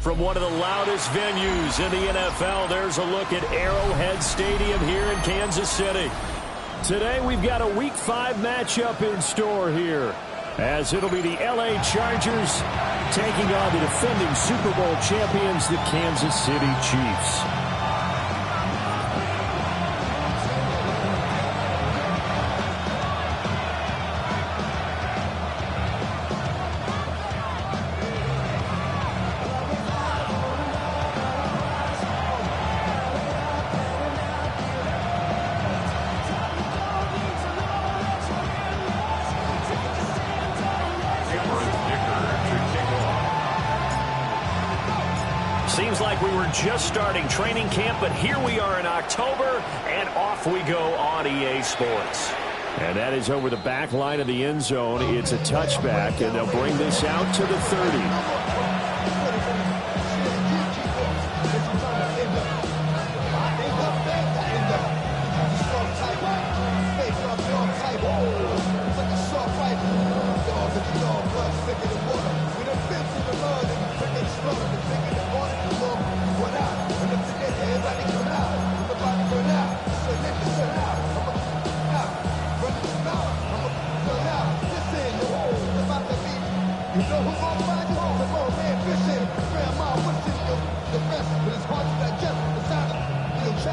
From one of the loudest venues in the NFL, there's a look at Arrowhead Stadium here in Kansas City. Today we've got a Week 5 matchup in store here, as it'll be the LA Chargers taking on the defending Super Bowl champions, the Kansas City Chiefs. Seems like we were just starting training camp, but here we are in October, and off we go on EA Sports. And that is over the back line of the end zone. It's a touchback, and they'll bring this out to the 30.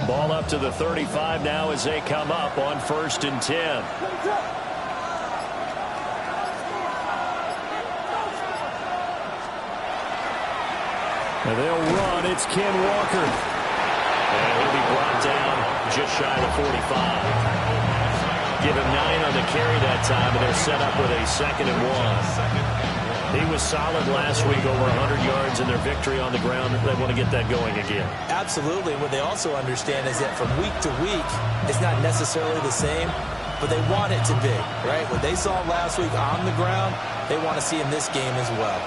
Ball up to the 35 now as they come up on 1st and 10. And they'll run. It's Ken Walker. And he'll be brought down just shy of the 45. Give him 9 on the carry that time, and they're set up with a 2nd and 1. He was solid last week, over 100 yards in their victory on the ground. They want to get that going again. Absolutely. What they also understand is that from week to week, it's not necessarily the same, but they want it to be, right? What they saw last week on the ground, they want to see in this game as well.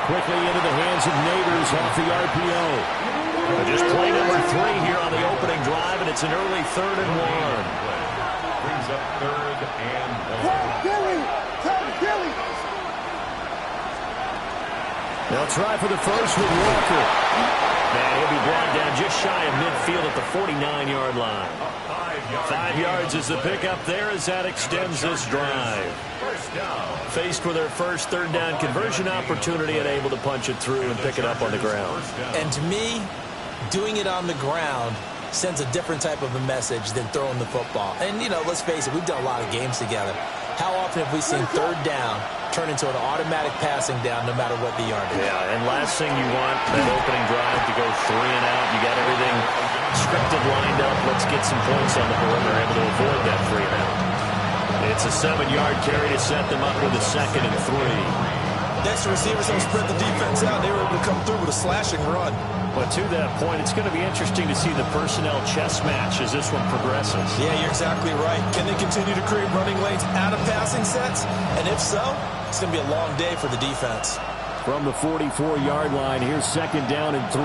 Quickly into the hands of Neighbors off the RPO. Just play number 3 here on the opening drive, and it's an early 3rd and 1. Brings up 3rd and 1. They'll try for the first with Walker. And he'll be brought down just shy of midfield at the 49-yard line. 5 yards is the pickup there as that extends this drive. Faced with their first 3rd down conversion opportunity and able to punch it through and pick it up on the ground. And to me, doing it on the ground sends a different type of a message than throwing the football. And, you know, let's face it, we've done a lot of games together. How often have we seen 3rd down turn into an automatic passing down no matter what the yardage? Yeah, and last thing you want, that opening drive to go 3 and out. You got everything scripted, lined up. Let's get some points on the board. They're able to avoid that 3 and out. It's a 7-yard carry to set them up with a 2nd and 3. The extra receivers don't spread the defense out. They were able to come through with a slashing run. But to that point, it's going to be interesting to see the personnel chess match as this one progresses. Yeah, you're exactly right. Can they continue to create running lanes out of passing sets? And if so, it's going to be a long day for the defense. From the 44-yard line, here's 2nd down and 3.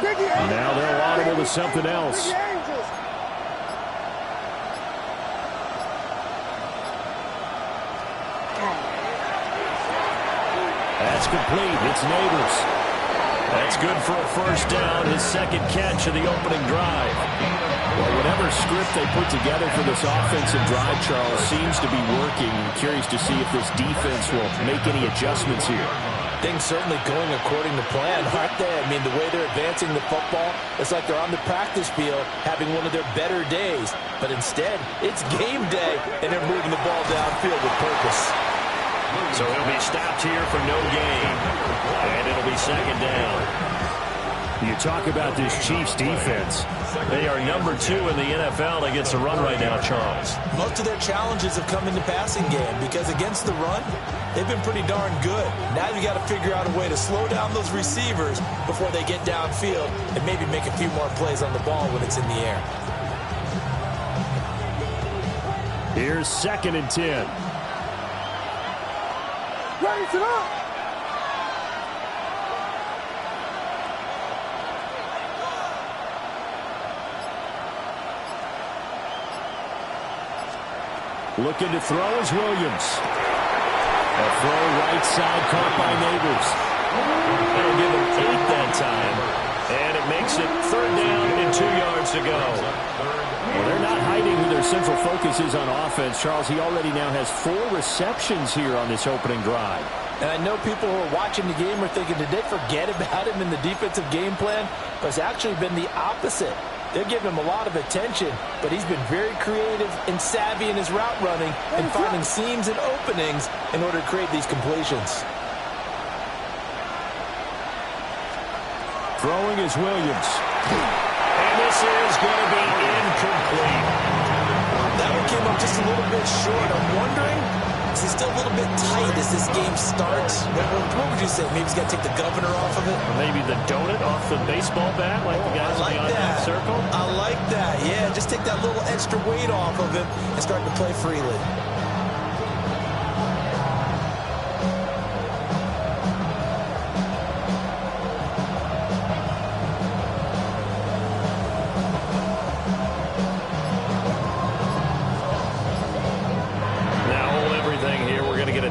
Now they're audible to something else. That's complete. It's Neighbors. That's good for a 1st down, his 2nd catch of the opening drive. Well, whatever script they put together for this offensive drive, Charles, seems to be working. I'm curious to see if this defense will make any adjustments here. Things certainly going according to plan, aren't they? I mean, the way they're advancing the football, it's like they're on the practice field having one of their better days. But instead, it's game day, and they're moving the ball downfield with purpose. So he'll be stopped here for no gain, and it'll be second down. You talk about this Chiefs defense. They are number 2 in the NFL against the run right now, Charles. Most of their challenges have come in the passing game because against the run, they've been pretty darn good. Now you got to figure out a way to slow down those receivers before they get downfield and maybe make a few more plays on the ball when it's in the air. Here's 2nd and 10. Raise it up! Looking to throw is Williams. A throw right side caught by Neighbors. That'll give him 8 that time. And it makes it 3rd down and 2 yards to go. Well, they're not hiding who their central focus is on offense. Charles, he already now has 4 receptions here on this opening drive. And I know people who are watching the game are thinking, did they forget about him in the defensive game plan? But it's actually been the opposite. They're giving him a lot of attention, but he's been very creative and savvy in his route running and finding seams and openings in order to create these completions. Throwing is Williams. And this is going to be incomplete. That one came up just a little bit short. I'm wondering, is he still a little bit tight as this game starts? What would you say? Maybe he's got to take the governor off of it? Or maybe the donut off the baseball bat like the guys like beyond that circle? I like that. Yeah, just take that little extra weight off of him and start to play freely.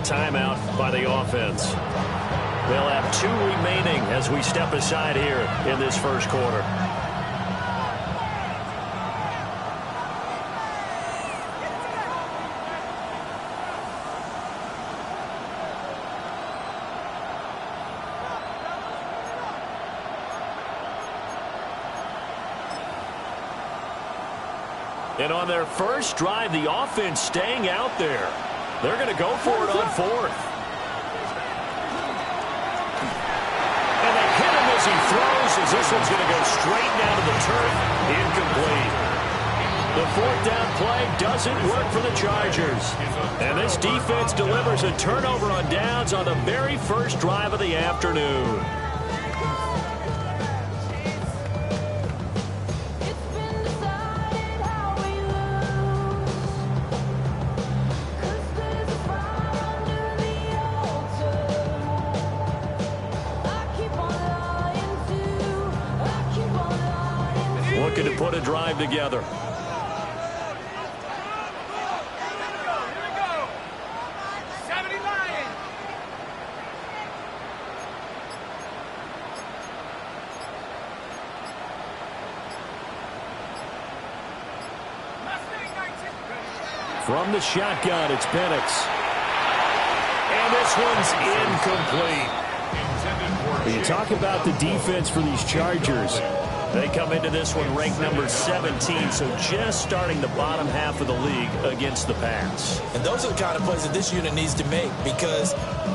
Timeout by the offense. They'll have 2 remaining as we step aside here in this first quarter. And on their first drive, the offense staying out there. They're going to go for it on 4th. And they hit him as he throws, as this one's going to go straight down to the turf. Incomplete. The 4th down play doesn't work for the Chargers. And this defense delivers a turnover on downs on the very first drive of the afternoon. Looking to put a drive together. Here we go. 70 Lions. From the shotgun, it's Penix. And this one's incomplete. When you talk about the defense for these Chargers, they come into this one ranked number 17, so just starting the bottom half of the league against the pass. And those are the kind of plays that this unit needs to make because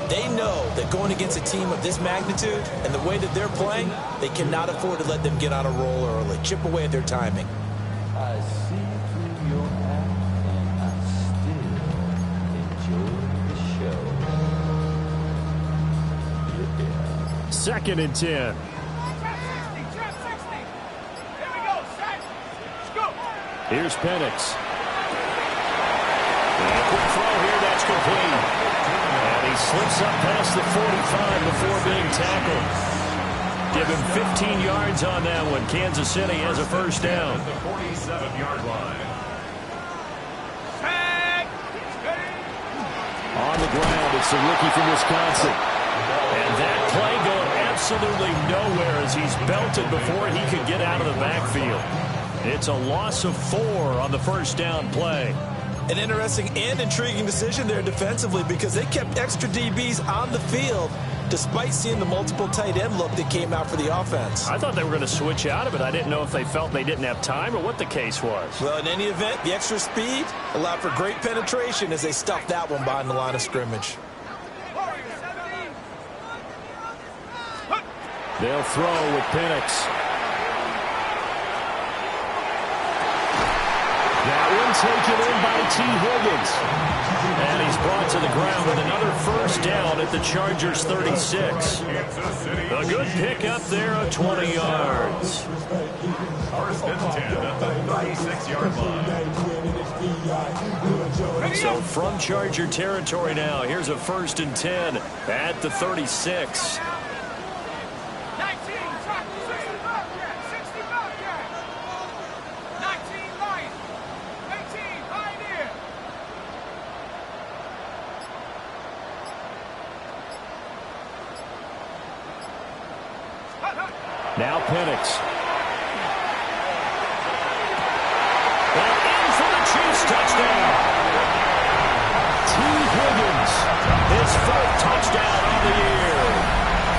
they know that going against a team of this magnitude and the way that they're playing, they cannot afford to let them get on a roll early. Chip away at their timing. I see through your act and I still enjoy the show. Yeah. 2nd and 10. Here's Penix. And a quick throw here, that's complete. And he slips up past the 45 before being tackled. Give him 15 yards on that one. Kansas City has a first down. The 47-yard line. On the ground, it's the rookie from Wisconsin. And that play going absolutely nowhere as he's belted before he could get out of the backfield. It's a loss of 4 on the first down play. An interesting and intriguing decision there defensively because they kept extra DBs on the field despite seeing the multiple tight end look that came out for the offense. I thought they were going to switch out of it. I didn't know if they felt they didn't have time or what the case was. Well, in any event, the extra speed allowed for great penetration as they stuffed that one behind the line of scrimmage. They'll throw with Penix. That one taken in by T. Higgins. And he's brought to the ground with another first down at the Chargers' 36. A good pick up there of 20 yards. First and 10 at the 36-yard line. So from Charger territory now, here's a first and 10 at the 36. 65 yards. 19 Lions. 18 Pioneer. Now Penix. And in for the Chiefs touchdown. T. Higgins, his 4th touchdown on the year.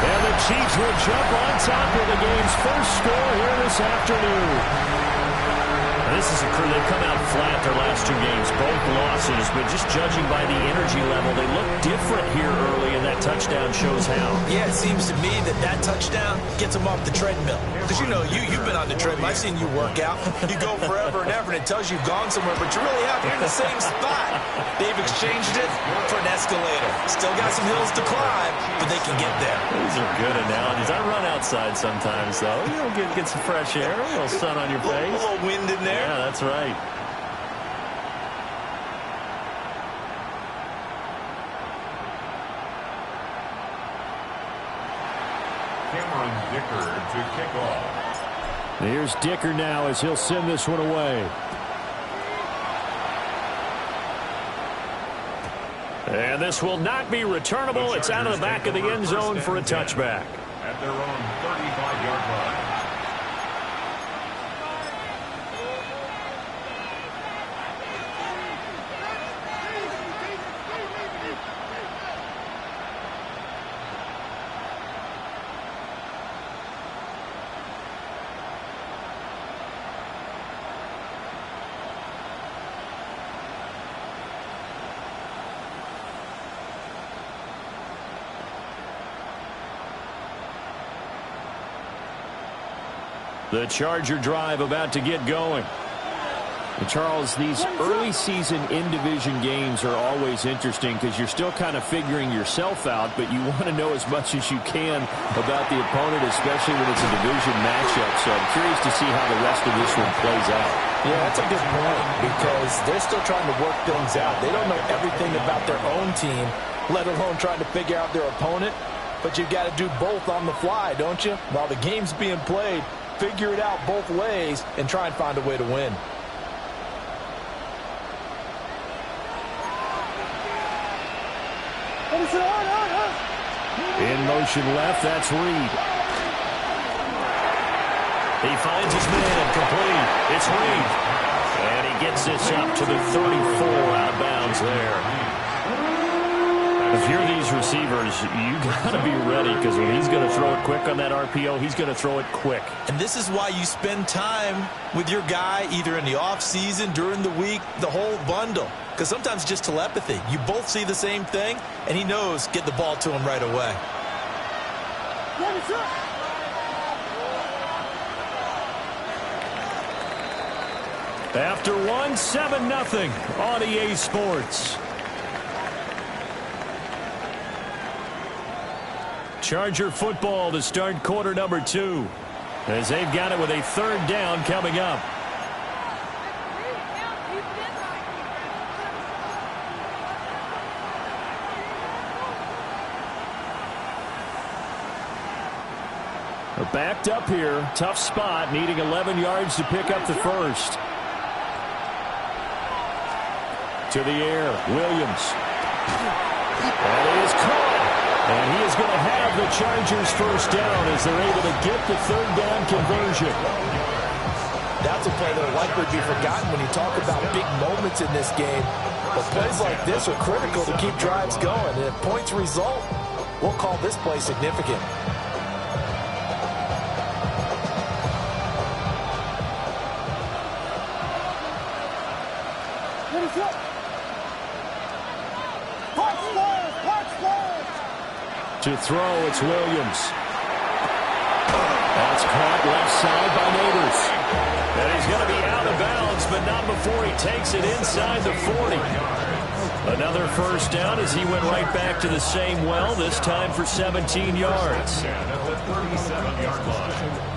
And the Chiefs will jump on top of the game's first score here this afternoon. This is a crew, they've come out flat their last 2 games, both losses, but just judging by the energy level, they look different here early, and that touchdown shows how. Yeah, it seems to me that touchdown gets them off the treadmill. Because you know, you've been on the treadmill. I've seen you work out. You go forever and ever, and it tells you you've gone somewhere, but you really have. You're in the same spot. They've exchanged it for an escalator. Still got some hills to climb, but they can get there. These are good analogies. I run outside sometimes, though. You know, get some fresh air, a little sun on your face. A little wind in there. Yeah, that's right. Cameron Dicker to kick off. Here's Dicker now as he'll send this one away. And this will not be returnable. It's out of the back of the end zone for a touchback. At their own 35-yard line. The Charger drive about to get going. And Charles, these early season in-division games are always interesting because you're still kind of figuring yourself out, but you want to know as much as you can about the opponent, especially when it's a division matchup. So I'm curious to see how the rest of this one plays out. Yeah, that's a good point because they're still trying to work things out. They don't know everything about their own team, let alone trying to figure out their opponent. But you've got to do both on the fly, don't you? While the game's being played, figure it out both ways and try and find a way to win. In motion left, that's Reed. He finds his man, complete. It's Reed. And he gets this up to the 34 outbounds there. If you're these receivers, you got to be ready because when he's going to throw it quick on that RPO, he's going to throw it quick. And this is why you spend time with your guy either in the offseason, during the week, the whole bundle. Because sometimes it's just telepathy. You both see the same thing, and he knows get the ball to him right away. After one, 7-0 on EA Sports. Charger football to start quarter number 2 as they've got it with a 3rd down coming up. They're backed up here. Tough spot, needing 11 yards to pick up the first. To the air, Williams. And it is caught. And he is going to have the Chargers first down as they're able to get the 3rd down conversion. That's a play that will likely be forgotten when you talk about big moments in this game. But plays like this are critical to keep drives going. And if points result, we'll call this play significant. To throw, it's Williams. That's caught left side by Neighbors. And he's going to be out of bounds, but not before he takes it inside the 40. Another first down as he went right back to the same well, this time for 17 yards. At the 37-yard line.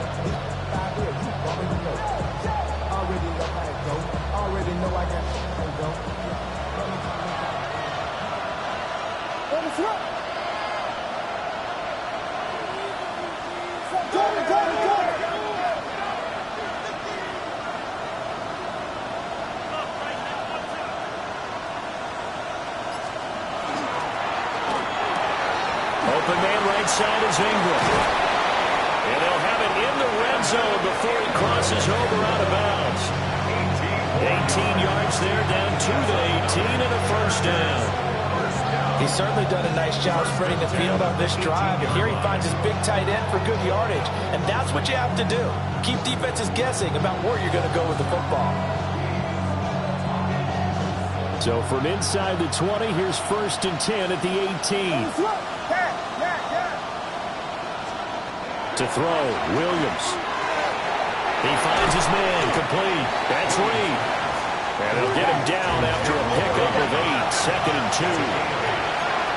Open man right side is Ingram. And they'll have it in the red zone before he crosses over out of bounds. 18 yards there, down to the 18 and a first down. He's certainly done a nice job spreading the field on this drive. And here he finds his big tight end for good yardage. And that's what you have to do. Keep defenses guessing about where you're going to go with the football. So from inside the 20, here's 1st and 10 at the 18. To throw, Williams. He finds his man, complete. That's Reed. And they'll get him down after a pickup of 8, 2nd and 2.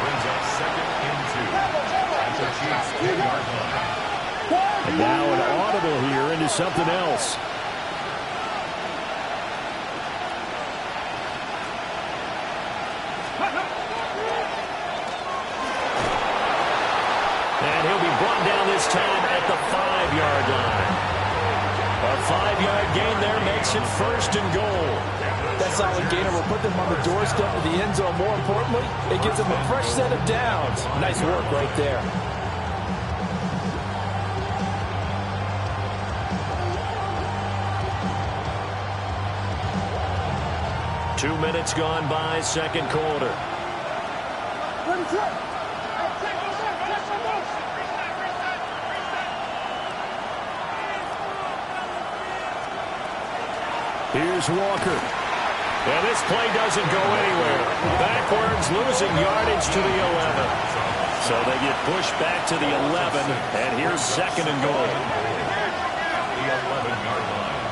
Brings up 2nd and 2. At the Chiefs' 10-yard line. And now an audible here into something else. And he'll be brought down this time at the 5-yard line. A 5-yard gain there makes it 1st and goal. That solid gainer will put them on the doorstep of the end zone. More importantly, it gives them a fresh set of downs. Nice work right there. Two minutes gone by, second quarter. Here's Walker. And this play doesn't go anywhere. Backwards, losing yardage to the 11. So they get pushed back to the 11, and here's 2nd and goal. The 11-yard line.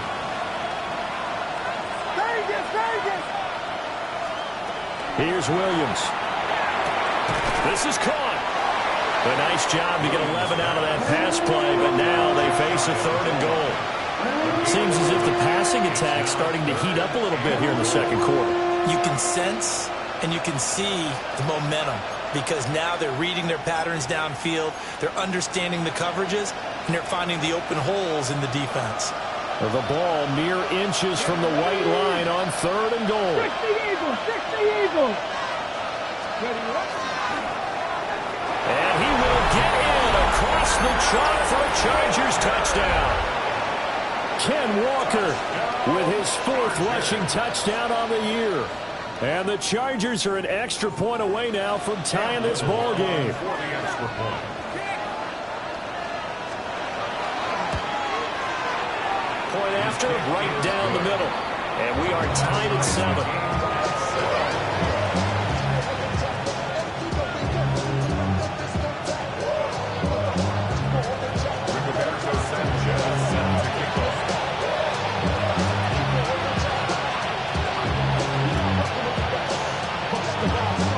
Here's Williams. This is caught. A nice job to get 11 out of that pass play, but now they face a 3rd and goal. Seems as if the passing attack's starting to heat up a little bit here in the second quarter. You can sense and you can see the momentum because now they're reading their patterns downfield, they're understanding the coverages, and they're finding the open holes in the defense. The ball mere inches from the white line on 3rd and goal. 60 Eagles, 60 Eagles. And he will get in across the chalk for a Chargers touchdown. Ken Walker with his 4th rushing touchdown on the year. And the Chargers are an extra point away now from tying this ball game. For the extra point. Point after, right down the middle. And we are tied at 7.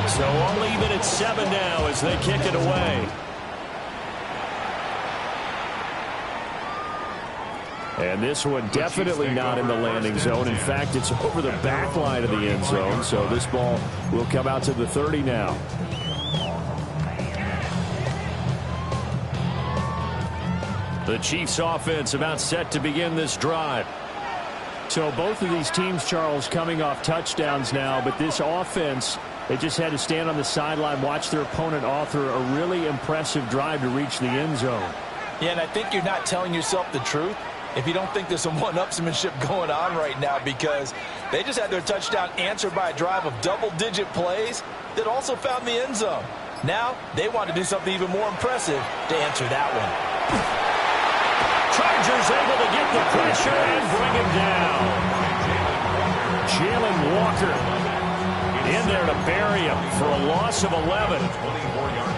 So only even at 7 now as they kick it away. And this one definitely not in the landing zone. In fact, it's over the back line of the end zone. So this ball will come out to the 30 now. The Chiefs offense about set to begin this drive. So both of these teams, Charles, coming off touchdowns now, but this offense, they just had to stand on the sideline, watch their opponent author a really impressive drive to reach the end zone. Yeah, and I think you're not telling yourself the truth if you don't think there's some one-upsmanship going on right now, because they just had their touchdown answered by a drive of double-digit plays that also found the end zone. Now they want to do something even more impressive to answer that one. Chargers able to get the pressure and bring him down. Jalen Walker in there to bury him for a loss of 11.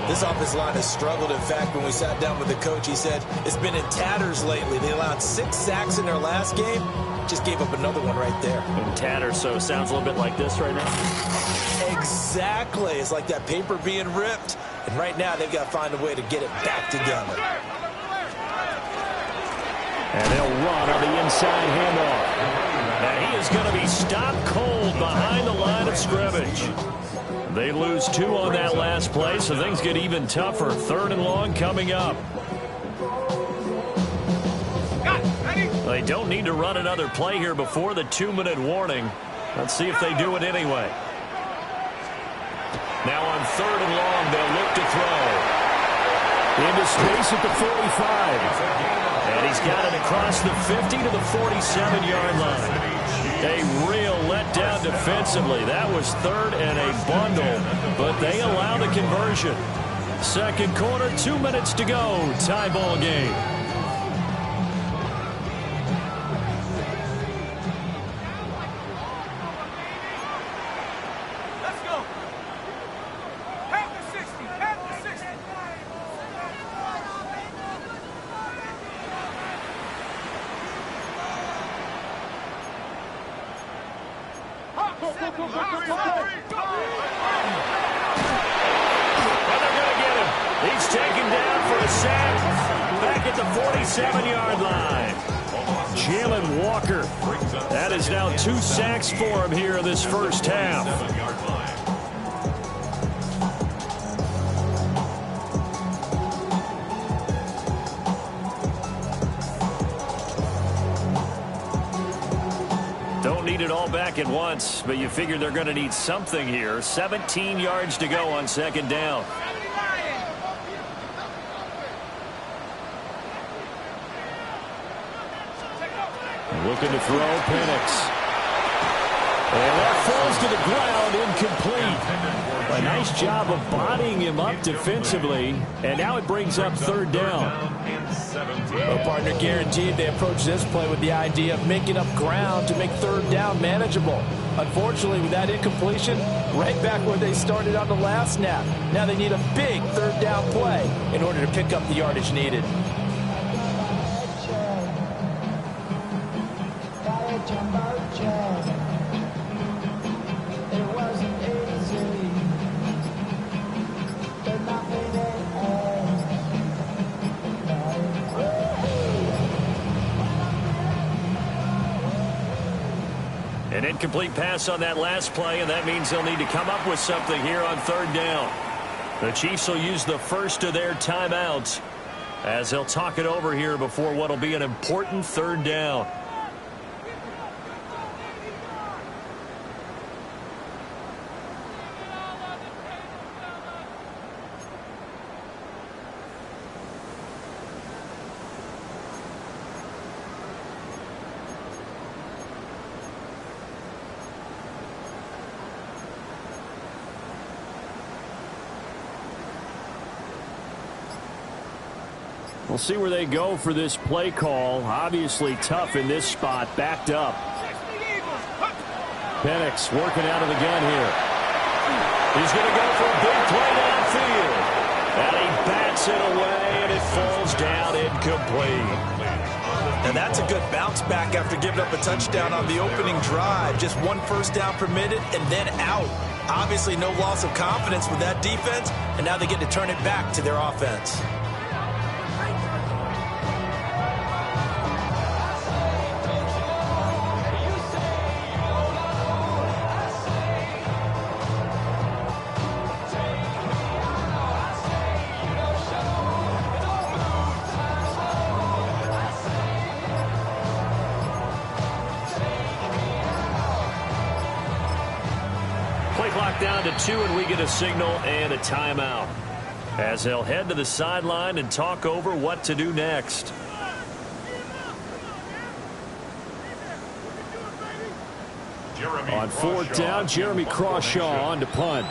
This offensive line has struggled. In fact, when we sat down with the coach, he said it's been in tatters lately. They allowed 6 sacks in their last game. Just gave up another one right there. In tatters, so it sounds a little bit like this right now. Exactly. It's like that paper being ripped. And right now, they've got to find a way to get it back together. And they'll run on the inside handoff. And he is going to be stopped cold behind the line of scrimmage. They lose 2 on that last play, so things get even tougher. 3rd and long coming up. They don't need to run another play here before the 2-minute warning. Let's see if they do it anyway. Now on 3rd and long, they'll look to throw. Into space at the 45. And he's got it across the 50 to the 47-yard line. A real letdown defensively. That was 3rd and a bundle, but they allow the conversion. 2nd quarter, 2 minutes to go. Tie ball game. He's taken down for a sack back at the 47-yard line. Jalen Walker. That is now 2 sacks for him here in this first half. Don't need it all back at once, but you figure they're going to need something here. 17 yards to go on 2nd down. Looking to throw, Penix. And that falls to the ground, incomplete. A nice job of bodying him up defensively, and now it brings up 3rd down. Well, partner, guaranteed they approach this play with the idea of making up ground to make 3rd down manageable. Unfortunately, with that incompletion, right back where they started on the last snap. Now they need a big 3rd down play in order to pick up the yardage needed. An incomplete pass on that last play, and that means they'll need to come up with something here on 3rd down. The Chiefs will use the first of their timeouts as they'll talk it over here before what will be an important 3rd down. We'll see where they go for this play call. Obviously tough in this spot, backed up. Penix working out of the gun here. He's going to go for a big play downfield. And he bats it away, and it falls down incomplete. Now that's a good bounce back after giving up a touchdown on the opening drive. Just 1 first down permitted and then out. Obviously no loss of confidence with that defense, and now they get to turn it back to their offense. Down to 2, and we get a signal and a timeout as they'll head to the sideline and talk over what to do next. On fourth down, Jeremy Crawshaw on to punt.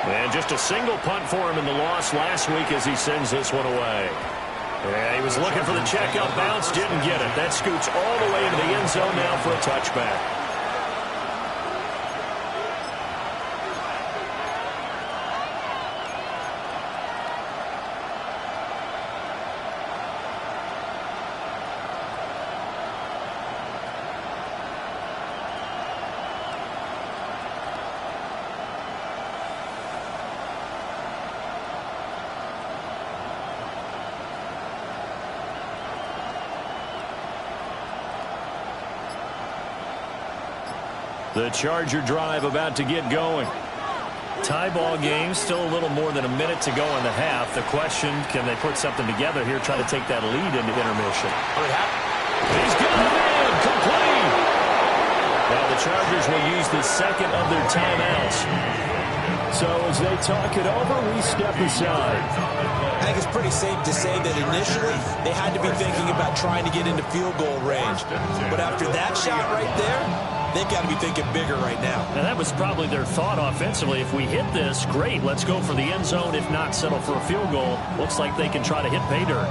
And just a single punt for him in the loss last week as he sends this one away. Yeah, he was looking for the checkout bounce, didn't get it. That scoots all the way into the end zone now for a touchback. The Charger drive about to get going. Tie ball game, still a little more than a minute to go in the half. The question, can they put something together here, try to take that lead into intermission? He's got a man, complete. Now the Chargers will use the second of their timeouts. So as they talk it over, we step aside. I think it's pretty safe to say that initially they had to be thinking about trying to get into field goal range. But after that shot right there, they've got to be thinking bigger right now. And that was probably their thought offensively. If we hit this, great, let's go for the end zone. If not, settle for a field goal. Looks like they can try to hit pay dirt.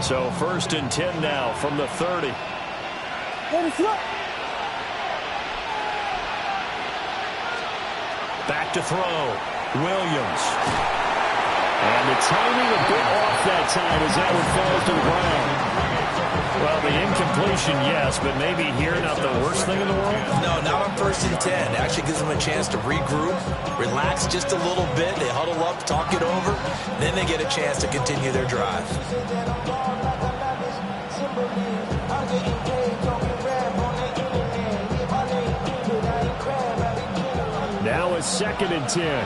So 1st and 10 now from the 30. Back to throw. Williams. And the timing a bit off that time as that one falls to the ground. Well, the incompletion, yes, but maybe here not the worst thing in the world? No, not on 1st and 10. Actually gives them a chance to regroup, relax just a little bit. They huddle up, talk it over. Then they get a chance to continue their drive. Now it's 2nd and 10.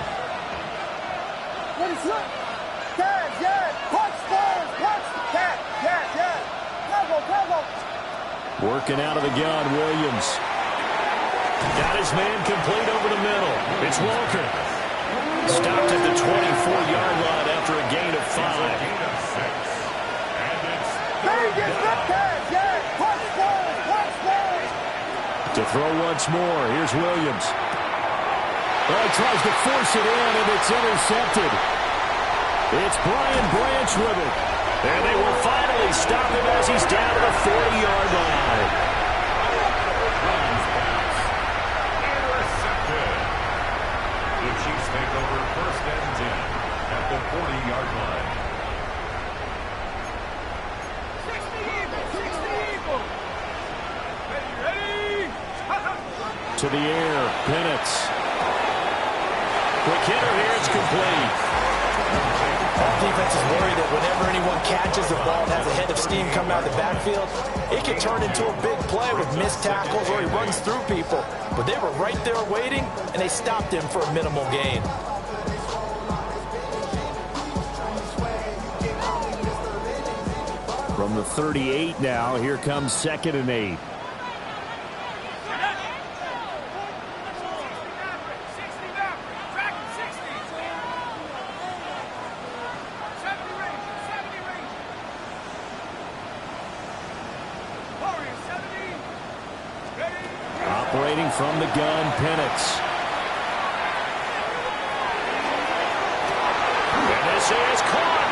Working out of the gun, Williams. Got his man complete over the middle. It's Walker. Stopped at the 24-yard line after a gain of 5. To throw once more, here's Williams. Well, he tries to force it in, and it's intercepted. It's Brian Branch with it. And they will finally stop him as he's down to the 40-yard line. Intercepted. The Chiefs take over 1st and 10 at the 40-yard line. 60 Eagles! 60 Eagles! Ready? To the air, Penix. Quick hitter here, it's complete. All defense is worried that whenever anyone catches the ball and has a head of steam come out of the backfield, it can turn into a big play with missed tackles or he runs through people. But they were right there waiting, and they stopped him for a minimal gain. From the 38 now, here comes 2nd and 8. Operating from the gun, Penix. And this is caught.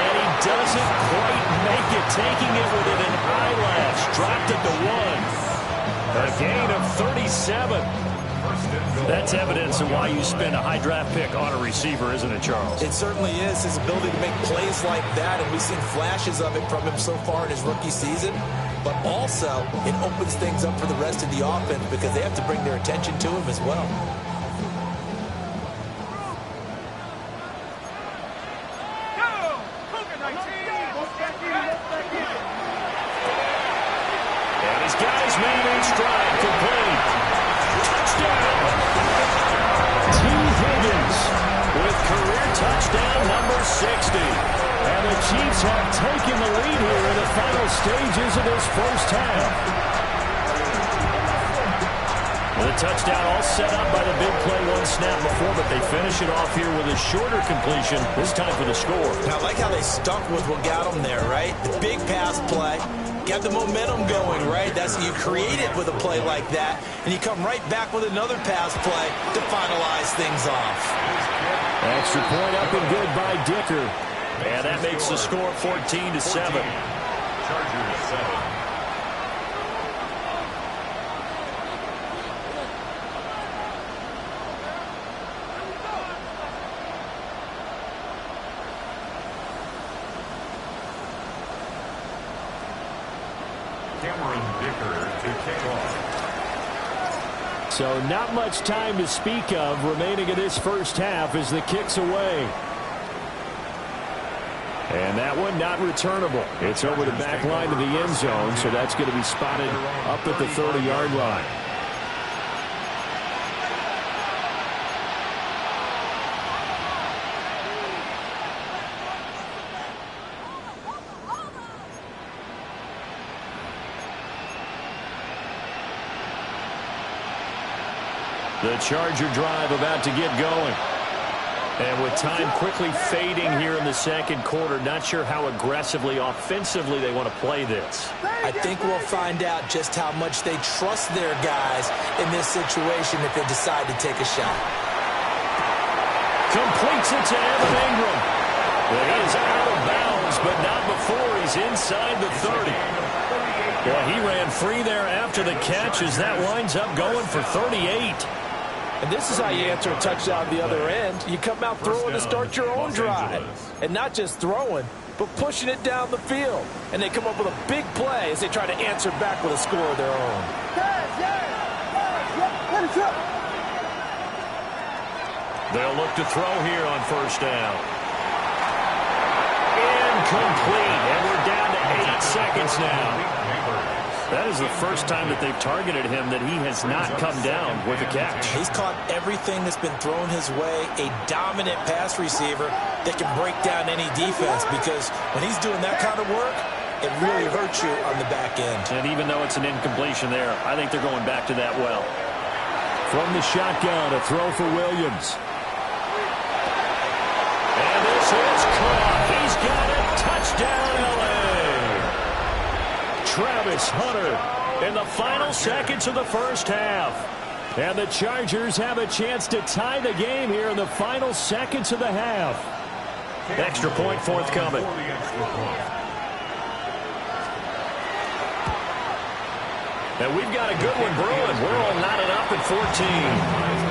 And he doesn't quite make it, taking it within an eyelash. Dropped it to 1. A gain of 37. That's evidence of why you spend a high draft pick on a receiver, isn't it, Charles? It certainly is. His ability to make plays like that, and we've seen flashes of it from him so far in his rookie season. But also, it opens things up for the rest of the offense because they have to bring their attention to him as well. And he's got his man in stride, complete. Touchdown! T. Higgins with career touchdown number 60. And And the Chiefs have taken the lead here in the final stages of this first half. The touchdown all set up by the big play one snap before, but they finish it off here with a shorter completion, this time for the score. Now, I like how they stuck with what got them there, right? The big pass play, got the momentum going, right? That's you create it with a play like that, and you come right back with another pass play to finalize things off. Extra point up and good by Dicker. And that makes the score 14-7. Chargers 7. So not much time to speak of remaining in this first half as the kick's away. And that one not returnable. It's over the back line of the end zone, so that's going to be spotted up at the 30-yard line. The Charger drive about to get going. And with time quickly fading here in the second quarter, not sure how aggressively, offensively they want to play this. I think we'll find out just how much they trust their guys in this situation if they decide to take a shot. Completes it to Evan Ingram. But he is out of bounds, but not before he's inside the 30. Well, he ran free there after the catch as that winds up going for 38. And this is how you answer a touchdown the other end. You come out throwing to start your own drive. And not just throwing, but pushing it down the field. And they come up with a big play as they try to answer back with a score of their own. They'll look to throw here on first down. Incomplete. And we're down to 8 seconds now. That is the first time that they've targeted him that he has not come down with a catch. He's caught everything that's been thrown his way, a dominant pass receiver that can break down any defense, because when he's doing that kind of work, it really hurts you on the back end. And even though it's an incompletion there, I think they're going back to that well. From the shotgun, a throw for Williams. And this is caught. He's got it. Touchdown, L.A. Travis Hunter in the final seconds of the first half. And the Chargers have a chance to tie the game here in the final seconds of the half. Extra point forthcoming. And we've got a good one brewing. We're all knotted up at 14.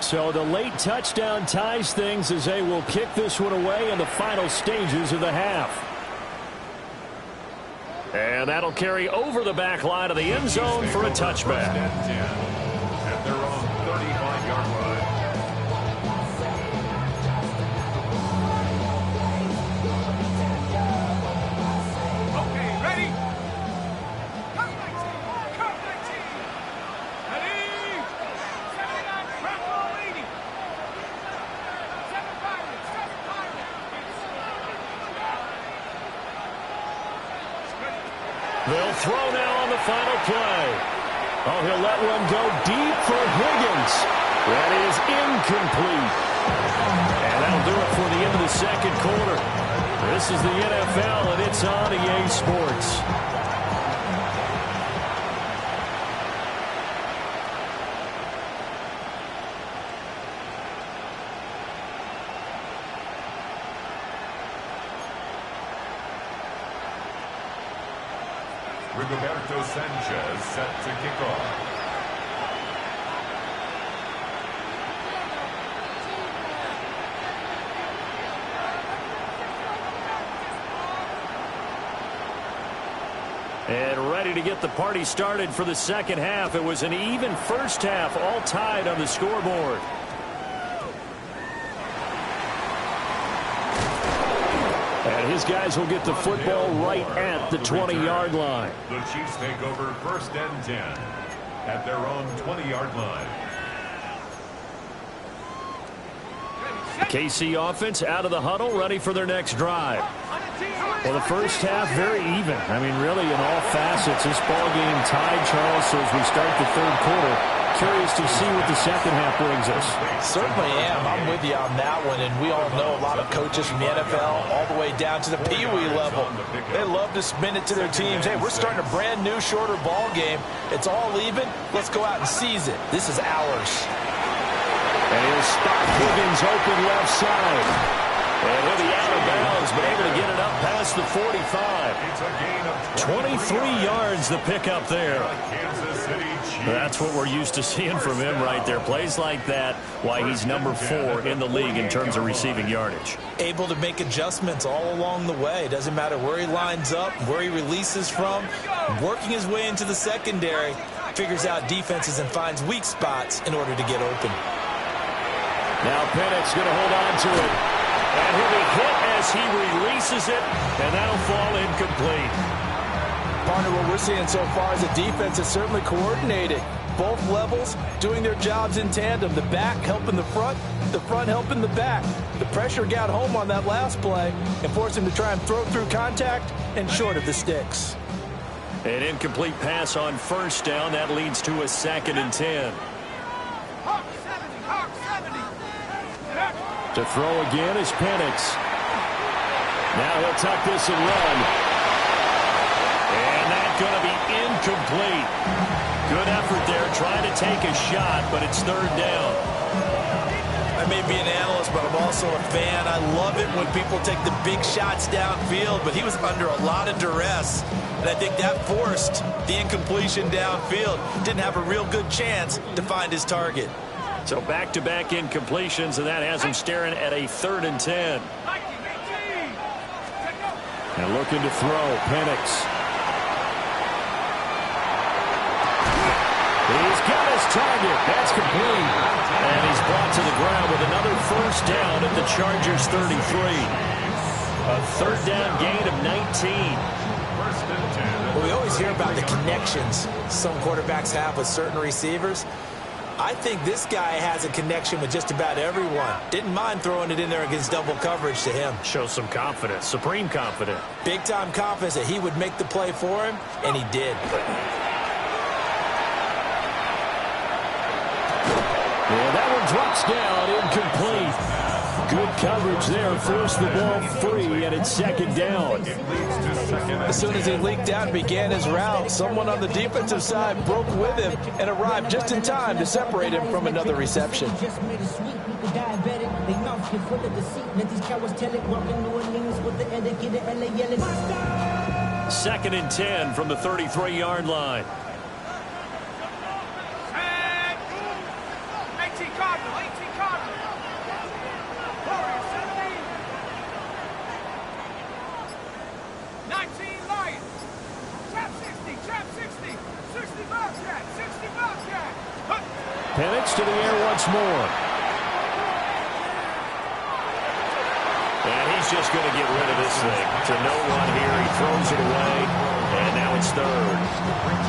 So the late touchdown ties things as they will kick this one away in the final stages of the half. And that'll carry over the back line of the end zone for a touchback. At their own 35-yard line. Okay, ready? Come 19! Come 19! Ready? 79, Red Bull 80! 7 Pirates! 7 Pirates! They'll throw now on the final play. Oh, he'll let one go deep for Higgins. That is incomplete. And that'll do it for the end of the second quarter. This is the NFL, and it's on EA Sports. Rigoberto Sanchez set to kick off. And ready to get the party started for the second half. It was an even first half, all tied on the scoreboard. And his guys will get the football right at the 20-yard line. The Chiefs take over 1st and 10 at their own 20-yard line. KC offense out of the huddle, ready for their next drive. Well, the first half, very even. I mean, really, in all facets, this ball game tied, Charles, so as we start the third quarter. Curious to see what the second half brings us. Certainly am. I'm with you on that one, and we all know a lot of coaches from the NFL all the way down to the Pee Wee level. They love to spin it to their teams. Hey, we're starting a brand new, shorter ball game. It's all even. Let's go out and seize it. This is ours. And he'll spot Higgins open left side. And he'll be out of bounds, but able to get it up past the 45. It's a gain of 23 yards the pickup there. Kansas City Chiefs. That's what we're used to seeing from him right there. Plays like that, why he's number 4 in the league in terms of receiving yardage. Able to make adjustments all along the way. Doesn't matter where he lines up, where he releases from. Working his way into the secondary. Figures out defenses and finds weak spots in order to get open. Now Pennett's going to hold on to it. And he'll be hit as he releases it, and that'll fall incomplete. Partner, what we're seeing so far is a defense that's certainly coordinated. Both levels doing their jobs in tandem. The back helping the front helping the back. The pressure got home on that last play and forced him to try and throw through contact and short of the sticks. An incomplete pass on first down. That leads to a 2nd and 10. To throw again is Penix. Now he'll tuck this and run. And that's going to be incomplete. Good effort there trying to take a shot, but it's 3rd down. I may be an analyst, but I'm also a fan. I love it when people take the big shots downfield, but he was under a lot of duress. And I think that forced the incompletion downfield. Didn't have a real good chance to find his target. So back-to-back incompletions, and that has him staring at a 3rd and 10. And looking to throw, Penix. He's got his target. That's complete. And he's brought to the ground with another first down at the Chargers' 33. A 3rd down gain of 19. Well, we always hear about the connections some quarterbacks have with certain receivers. I think this guy has a connection with just about everyone. Didn't mind throwing it in there against double coverage to him. Shows some confidence, supreme confidence. Big-time confidence that he would make the play for him, and he did. Well, that one drops down, incomplete. Good coverage there, forced the ball free, and it's 2nd down. As soon as he leaked out and began his route, someone on the defensive side broke with him and arrived just in time to separate him from another reception. 2nd and 10 from the 33-yard line. Penix to the air once more. And he's just going to get rid of this thing. To no one here. He throws it away. And now it's 3rd.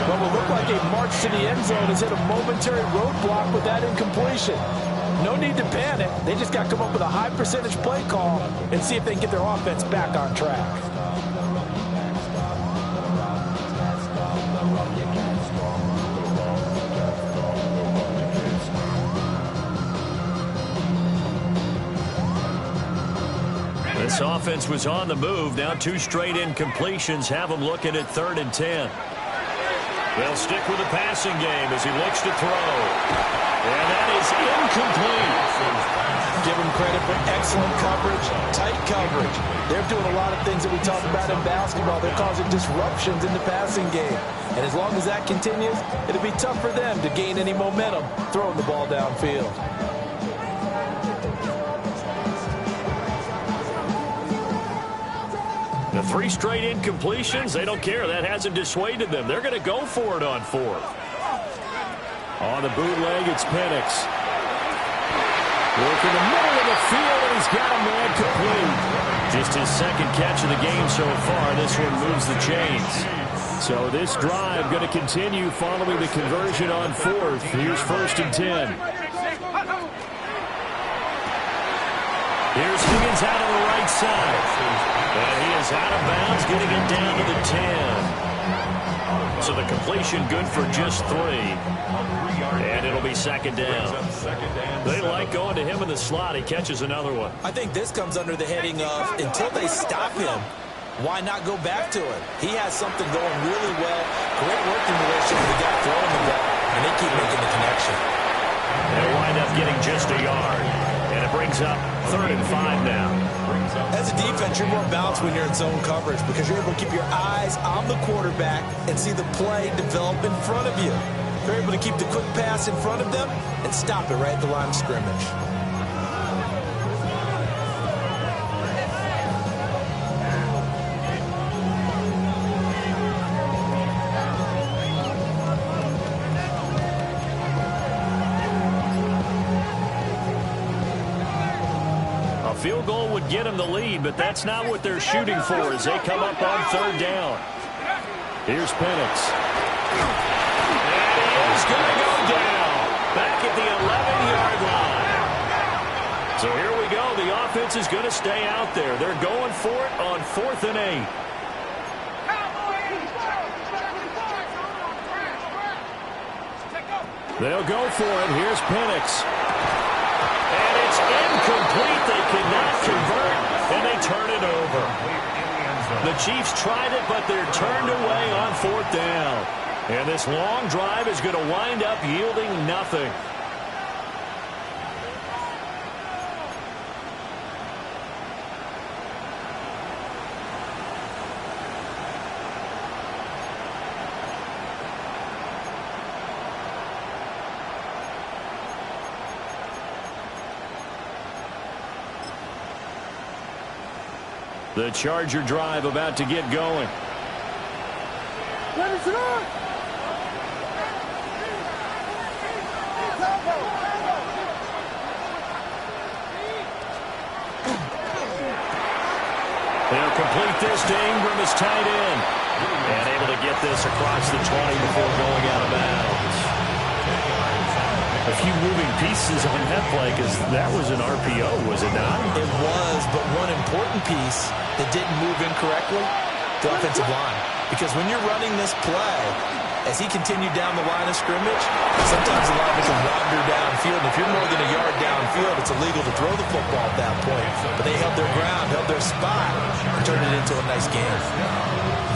What will look like a march to the end zone has hit a momentary roadblock with that incompletion. No need to panic. They just got to come up with a high percentage play call and see if they can get their offense back on track. This offense was on the move. Now 2 straight incompletions have them looking at 3rd and 10. They'll stick with the passing game as he looks to throw. And that is incomplete. give them credit for excellent coverage, tight coverage. They're doing a lot of things that we talk about in basketball. They're causing disruptions in the passing game. And as long as that continues, it'll be tough for them to gain any momentum throwing the ball downfield. The 3 straight incompletions, they don't care. That hasn't dissuaded them. They're going to go for it on 4th. On the bootleg, it's Penix. Working the middle of the field, and he's got a man complete. Just his second catch of the game so far. This one moves the chains. So this drive going to continue following the conversion on 4th. Here's 1st and 10. Here's Higgins out of the right side. And he is out of bounds, getting it down to the 10. So the completion good for just 3. And it'll be 2nd down. They like going to him in the slot. He catches another one. I think this comes under the heading of until they stop him, why not go back to it? He has something going really well. Great working relationship with the guy throwing the ball. And they keep making the connection. They'll wind up getting just a yard. And it brings up 3rd and 5 now. As a defense, you're more balanced when you're in zone coverage because you're able to keep your eyes on the quarterback and see the play develop in front of you. You're able to keep the quick pass in front of them and stop it right at the line of scrimmage. Field goal would get him the lead, but that's not what they're shooting for as they come up on 3rd down. Here's Penix. And he's going to go down back at the 11-yard line. So here we go. The offense is going to stay out there. They're going for it on 4th and 8. They'll go for it. Here's Penix. And it's incomplete. They cannot convert, and they turn it over. The Chiefs tried it, but they're turned away on 4th down. And this long drive is going to wind up yielding nothing. The Charger drive about to get going. They'll complete this to Ingram as tight end. And able to get this across the 20 before going out of bounds. A few moving pieces on that play because that was an RPO, was it not? It was, but one important piece that didn't move incorrectly, the offensive line. Because when you're running this play, as he continued down the line of scrimmage, sometimes the lineman can wander downfield. And if you're more than a yard downfield, it's illegal to throw the football at that point. But they held their ground, held their spot, and turned it into a nice game.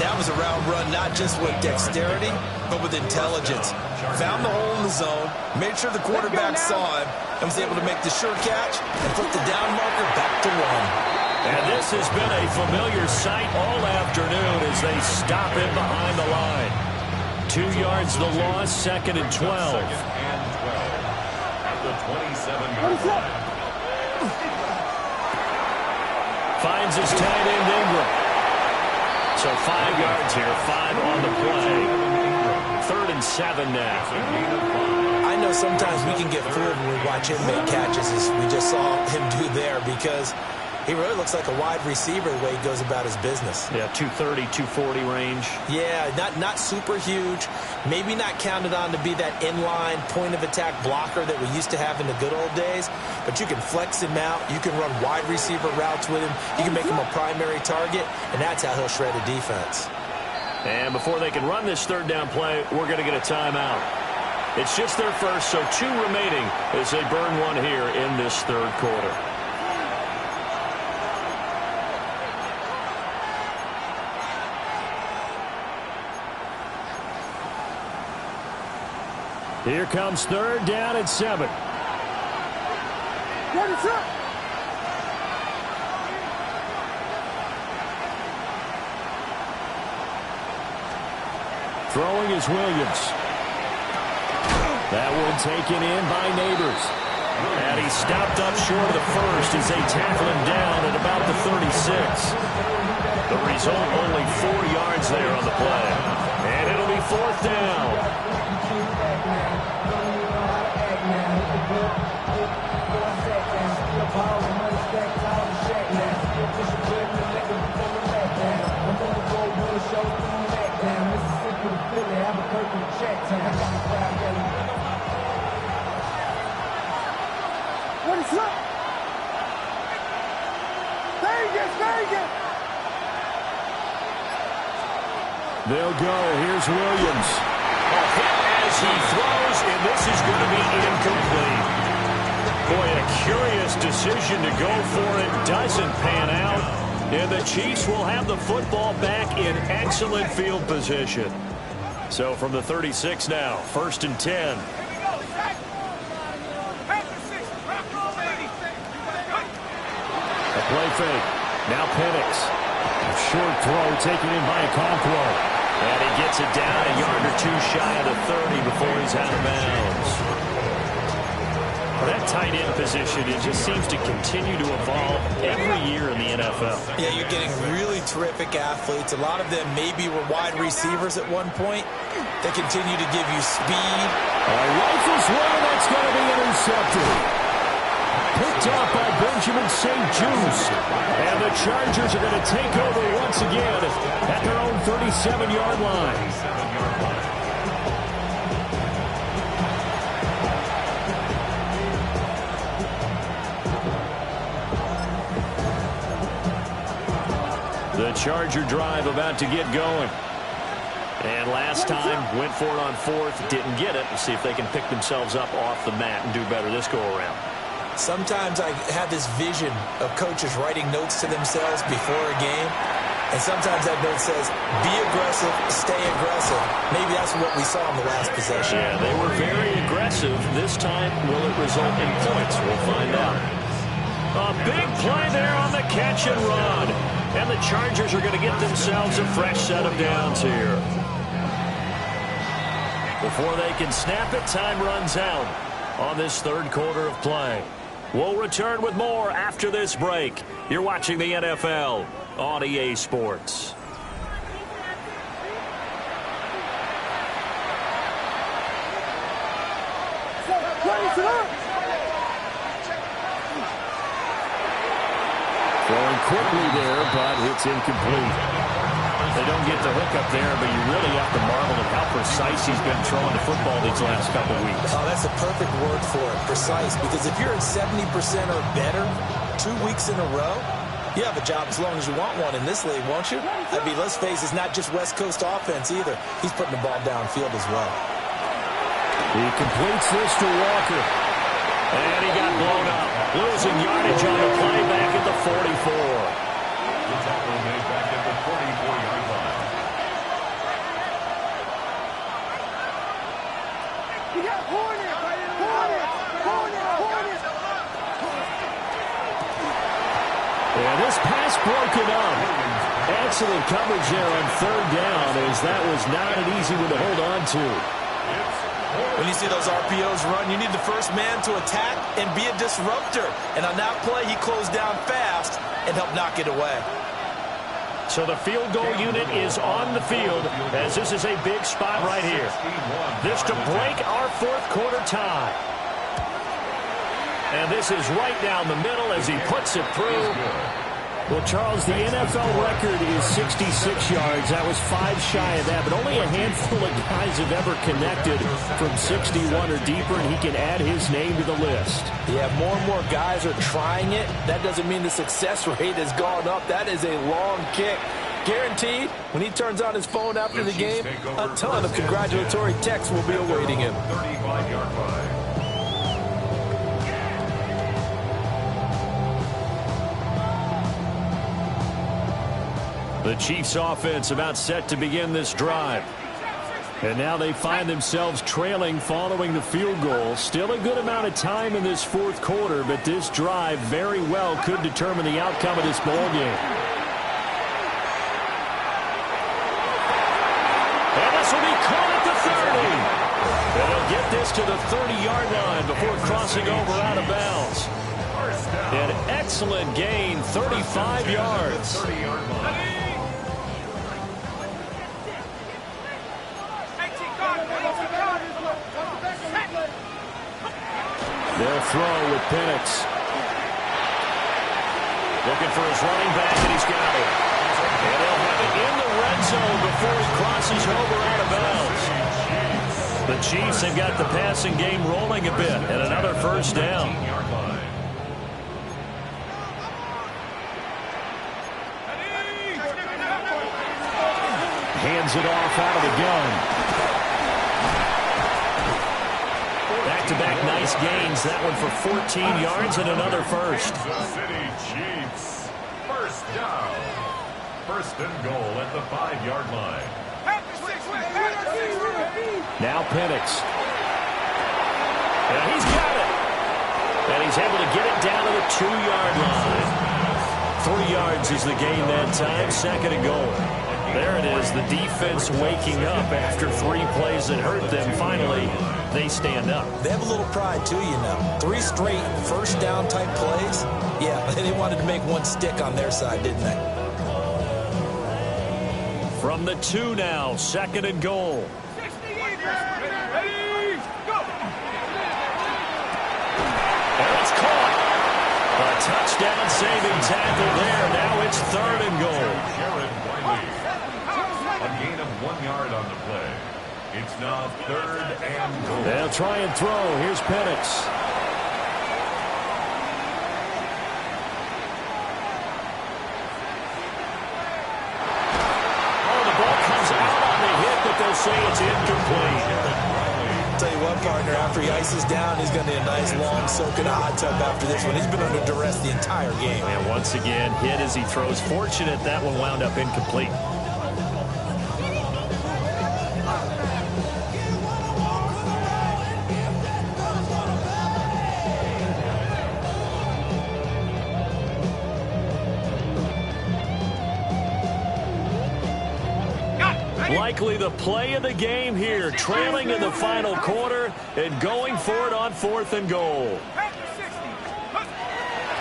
That was a round run, not just with dexterity, but with intelligence. Found the hole in the zone, made sure the quarterback saw him, and was able to make the sure catch and flip the down marker back to 1. And this has been a familiar sight all afternoon as they stop him behind the line. 2 yards the loss, 2nd and 12. At the 27-yard line. Finds his tight end Ingram. So 5 yards here, 5 on the play. 3rd and 7 now. I know sometimes we can get fooled when we watch him make catches as we just saw him do there because he really looks like a wide receiver the way he goes about his business. Yeah, 230, 240 range. Yeah, not super huge. Maybe not counted on to be that inline point-of-attack blocker that we used to have in the good old days. But you can flex him out. You can run wide receiver routes with him. You can make him a primary target, and that's how he'll shred a defense. And before they can run this 3rd down play, we're going to get a timeout. It's just their first, so 2 remaining as they burn one here in this 3rd quarter. Here comes 3rd down and 7. What is up? Throwing is Williams. That one taken in by Neighbors. And he's stopped up short of the first as they tackle him down at about the 36. The result, only 4 yards there on the play. And it'll be 4th down. What is up? Vegas! They'll go. Here's Williams. A hit as he throws, and this is going to be incomplete. Boy, a curious decision to go for it. Doesn't pan out. And the Chiefs will have the football back in excellent field position. So from the 36 now, 1st and 10. Here we go, Zach. Pass the 6. Rock roll, 80. A play fake. Now Penix. A short throw taken in by Okonkwo. And he gets it down a yard or 2 shy of the 30 before he's out of bounds. That tight end position, it just seems to continue to evolve every year in the NFL. Yeah, you're getting really terrific athletes. A lot of them maybe were wide receivers at one point. They continue to give you speed. Rifles one, that's going to be intercepted. Picked up by Benjamin St. Juste. And the Chargers are going to take over once again at their own 37-yard line. The Charger drive about to get going. And last time, went for it on 4th, didn't get it. Let's see if they can pick themselves up off the mat and do better this go-around. Sometimes I have this vision of coaches writing notes to themselves before a game. And sometimes that note says, be aggressive, stay aggressive. Maybe that's what we saw in the last possession. Yeah, they were very aggressive. This time, will it result in points? We'll find out. A big play there on the catch and run. And the Chargers are going to get themselves a fresh set of downs here. Before they can snap it, time runs out on this 3rd quarter of play. We'll return with more after this break. You're watching the NFL on EA Sports. Throwing quickly there, but it's incomplete. They don't get the hook up there, but you really have to marvel at how precise he's been throwing the football these last couple weeks. Oh, that's a perfect word for it, precise. Because if you're at 70% or better 2 weeks in a row, you have a job as long as you want one in this league, won't you? I mean, let's face it, it's not just West Coast offense either. He's putting the ball downfield as well. He completes this to Walker. And he got blown up. Losing yardage on the play back at the 44. The tackle made back at the 44-yard line. You got Hornet! And this pass broken up. Excellent coverage there on 3rd down, as that was not an easy one to hold on to. When you see those RPOs run, you need the first man to attack and be a disruptor. And on that play, he closed down fast and helped knock it away. So the field goal unit is on the field, as this is a big spot right here. This to break our 4th quarter tie. And this is right down the middle as he puts it through. Well, Charles, the NFL record is 66 yards. That was 5 shy of that, but only a handful of guys have ever connected from 61 or deeper, and he can add his name to the list. Yeah, more and more guys are trying it. That doesn't mean the success rate has gone up. That is a long kick. Guaranteed, when he turns on his phone after the game, a ton of congratulatory texts will be awaiting him. 35-yard line. The Chiefs offense about set to begin this drive. And now they find themselves trailing following the field goal. Still a good amount of time in this 4th quarter, but this drive very well could determine the outcome of this ball game. And the This will be caught at the 30. And he'll get this to the 30-yard line before crossing over out of bounds. An excellent gain, 35 yards. 30-yard line. They'll throw with Penix. Looking for his running back, and he's got it. And they'll have it in the red zone before he crosses over out of bounds. The Chiefs have got the passing game rolling a bit, and another first down. Hands it off out of the gun. Back-to-back nice gains. That one for 14 yards and another first. Kansas City Chiefs. First down. First and goal at the 5-yard line. Now Penix. And he's got it. And he's able to get it down to the 2-yard line. 3 yards is the gain that time. Second and goal. There it is. The defense waking up after 3 plays that hurt them. Finally, they stand up. They have a little pride, too, you know. 3 straight first down type plays. Yeah, they wanted to make one stick on their side, didn't they? From the 2 now, second and goal. And it's caught. A touchdown saving tackle there. Now it's third and goal. A gain of 1 yard on the play. It's now third and goal. They'll try and throw. Here's Penix. Oh, the ball comes out on the hit, but they'll say it's incomplete. Tell you what, partner, after he ices down, he's going to need a nice long soak in a hot tub after this one. He's been under duress the entire game. And once again, hit as he throws. Fortunate that one wound up incomplete. Likely the play of the game here, trailing in the final quarter and going for it on 4th and goal.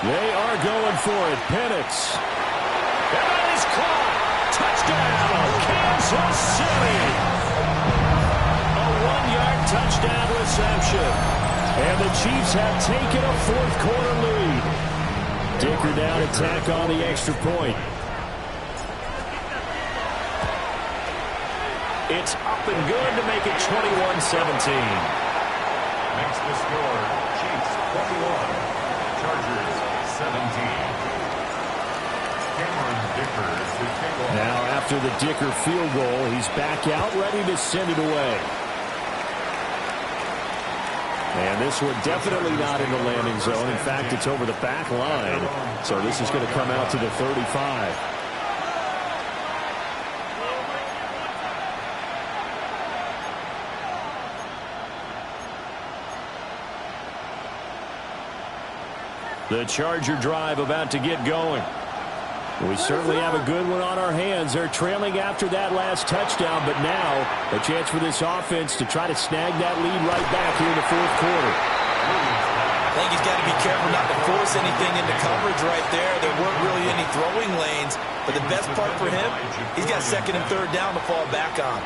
They are going for it. Penix. And that is caught. Touchdown, Kansas City. A 1-yard touchdown reception. And the Chiefs have taken a 4th quarter lead. Dicker down to tack on the extra point. It's up and good to make it 21-17. Makes the score Chiefs 21, Chargers 17. Cameron Dicker to take off. Now after the Dicker field goal, he's back out ready to send it away. And this one definitely not in the landing zone. In fact, it's over the back line. So this is going to come out to the 35. The Charger drive about to get going. We certainly have a good one on our hands. They're trailing after that last touchdown, but now a chance for this offense to try to snag that lead right back here in the 4th quarter. I think he's got to be careful not to force anything into coverage right there. There weren't really any throwing lanes, but the best part for him, he's got 2nd and 3rd down to fall back on.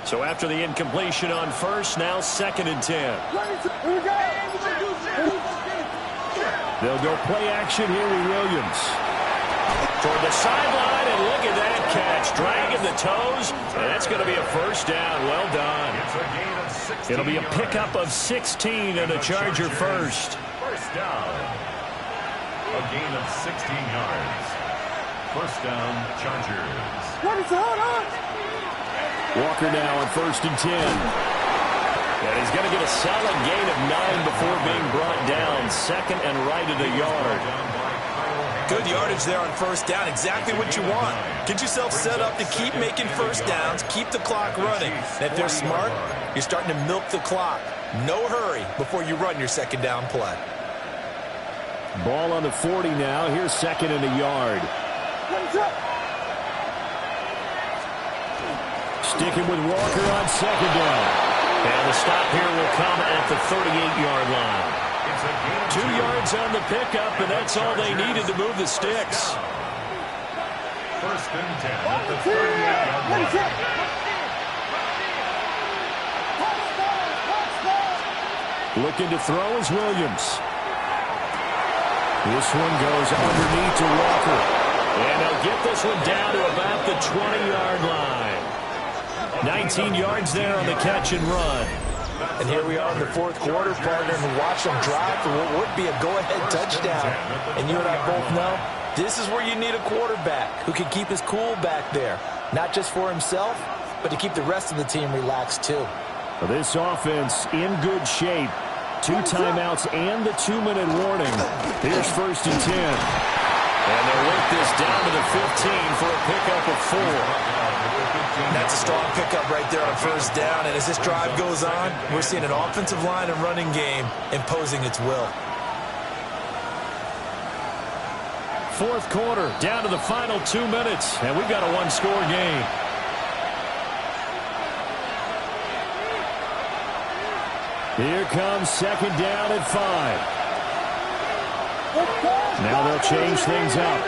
So after the incompletion on first, now 2nd and 10. They'll go play action here with Williams. Toward the sideline, and look at that catch. Dragging the toes, and that's going to be a first down. Well done. It'll be a pickup of 16 and a Charger first. First down. A gain of 16 yards. First down, Chargers. Walker now on 1st and 10. And And he's going to get a solid gain of 9 before being brought down. Second and right at a yard. Good yardage there on first down. Exactly what you want. Get yourself set up to keep making first downs, keep the clock running. And if they're smart, you're starting to milk the clock. No hurry before you run your second down play. Ball on the 40 now. Here's second and a yard. Sticking with Walker on second down. And the stop here will come at the 38-yard line. 2 yards on the pickup, and that's all they needed to move the sticks. First and 10 at the 38-yard line. Looking to throw is Williams. This one goes underneath to Walker. And they'll get this one down to about the 20-yard line. 19 yards there on the catch and run. And here we are in the fourth quarter, partner, and watch them drive for what would be a go-ahead touchdown. And you and I both know this is where you need a quarterback who can keep his cool back there, not just for himself, but to keep the rest of the team relaxed too. This offense in good shape. 2 timeouts and the 2-minute warning. Here's first and 10. And they'll work this down to the 15 for a pickup of 4. That's a strong pickup right there on first down. And as this drive goes on, we're seeing an offensive line and running game imposing its will. Fourth quarter, down to the final 2 minutes, and we've got a 1-score game. Here comes second down at 5. Now they'll change things up.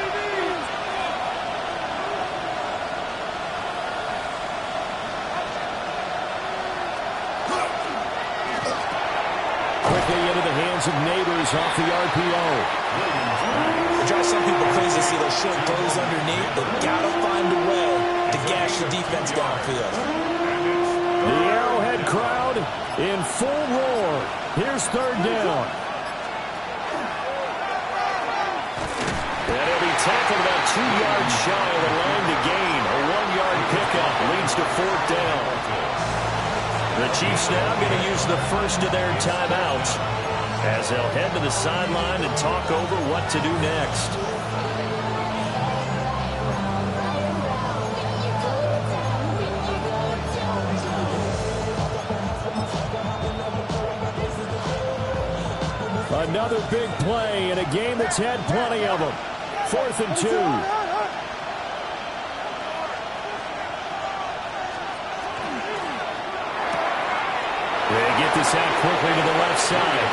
Quickly into the hands of Neighbors off the RPO. It drives some people crazy to see those short throws underneath. They've got to find a way to gash the defense downfield. The Arrowhead crowd in full roar. Here's third down. And he'll be tackled about 2 yards shy of the line to gain. A 1-yard pickup leads to fourth down. The Chiefs now going to use the first of their timeouts as they'll head to the sideline and talk over what to do next. Another big play in a game that's had plenty of them. 4th and 2. They get this out quickly to the left side.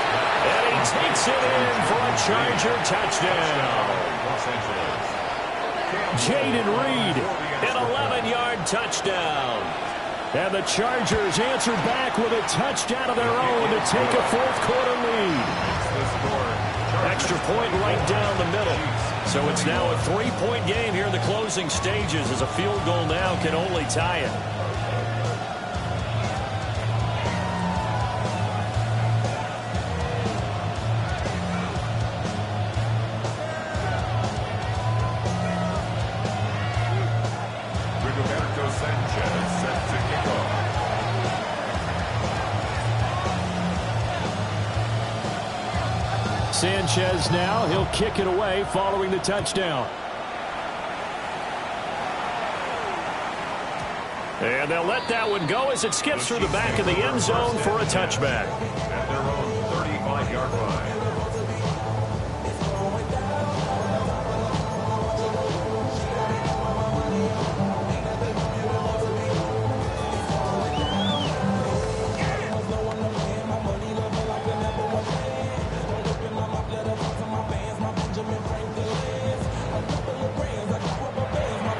And he takes it in for a Charger touchdown. Jaden Reed, an 11-yard touchdown. And the Chargers answer back with a touchdown of their own to take a fourth quarter lead. Extra point right down the middle. So it's now a 3-point game here in the closing stages as a field goal now can only tie it. Sanchez now, he'll kick it away following the touchdown. And they'll let that one go as it skips through the back of the end zone for a touchback. At their own 35-yard line.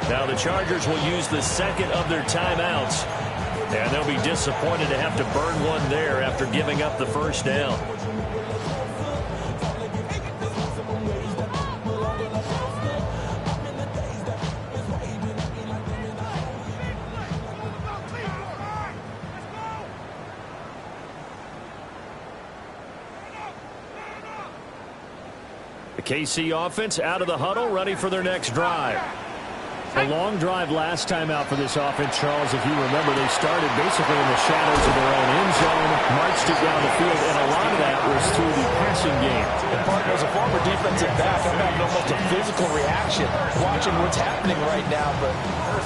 Now the Chargers will use the second of their timeouts. And they'll be disappointed to have to burn one there after giving up the first down. The KC offense out of the huddle, ready for their next drive. A long drive last time out for this offense, Charles. If you remember, they started basically in the shadows of their own end zone, marched it down the field, and a lot of that was through the passing game. And partner, as a former defensive back, I'm having almost a physical reaction watching what's happening right now. But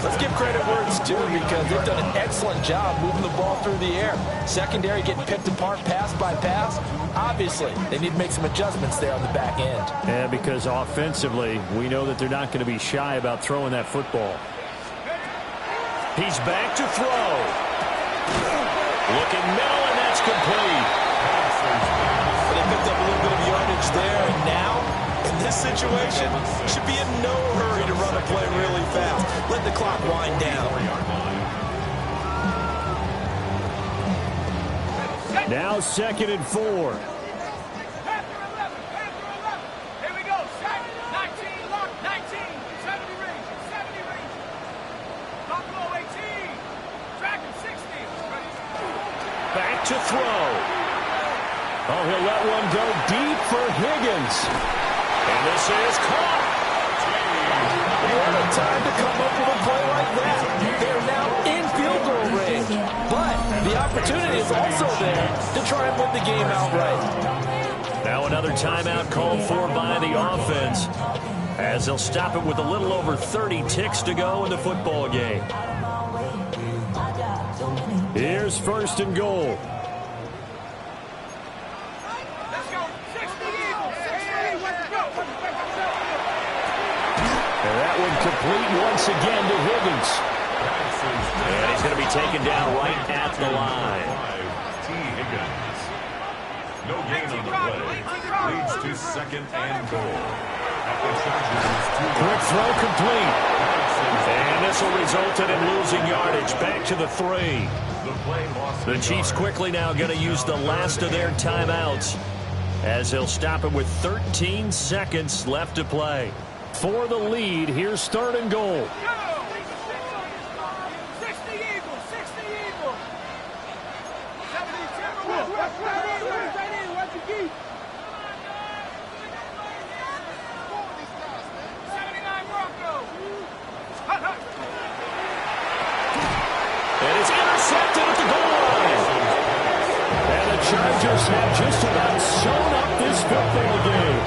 let's give credit where it's due, because they've done an excellent job moving the ball through the air. Secondary getting picked apart pass by pass. Obviously, they need to make some adjustments there on the back end. Yeah, because offensively, we know that they're not going to be shy about throwing that football. He's back to throw. Looking middle, and that's complete. They picked up a little bit of yardage there, and now, in this situation, should be in no hurry to run a play really fast. Let the clock wind down. Now 2nd and 4. Back to throw. Oh, he'll let one go deep for Higgins. And this is caught. What a time to come up with a play like that. They're now in field goal range. But the opportunity is also there to try and win the game outright. Now another timeout called for by the offense, as they'll stop it with a little over 30 ticks to go in the football game. Here's 1st and goal. And that one complete once again to Higgins. And he's going to be taken down right at the line. No gain on the play. Leads to 2nd and goal. Quick throw complete. And this will result in him losing yardage. Back to the 3. The Chiefs quickly now going to use the last of their timeouts, as they'll stop it with 13 seconds left to play. For the lead, here's 3rd and goal. And it's intercepted at the goal line. And the Chargers have just about sewn up this football game.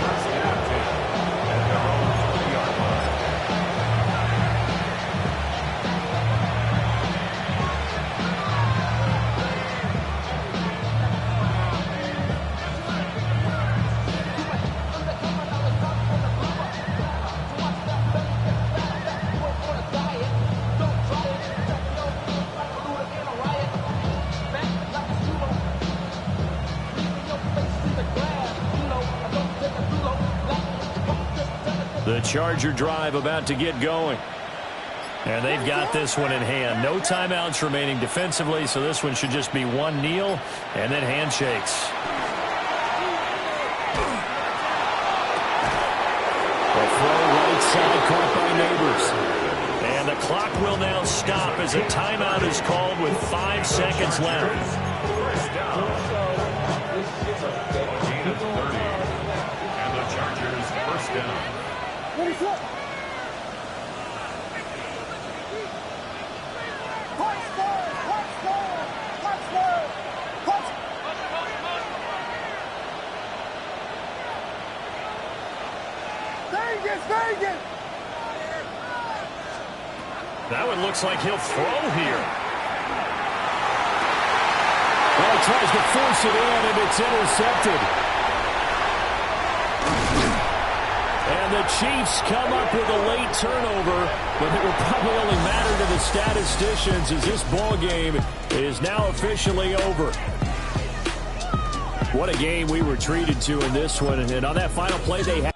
The Charger drive about to get going. And they've got this one in hand. No timeouts remaining defensively, so this one should just be one kneel and then handshakes. A throw right side caught by Neighbors. And the clock will now stop as a timeout is called with 5 seconds left. Gain of 30. And the Chargers 1st down. That one looks like he'll throw here. Well, he tries to force it in, and it's intercepted. And the Chiefs come up with a late turnover, but it will probably only matter to the statisticians, as this ball game is now officially over. What a game we were treated to in this one. And on that final play, they had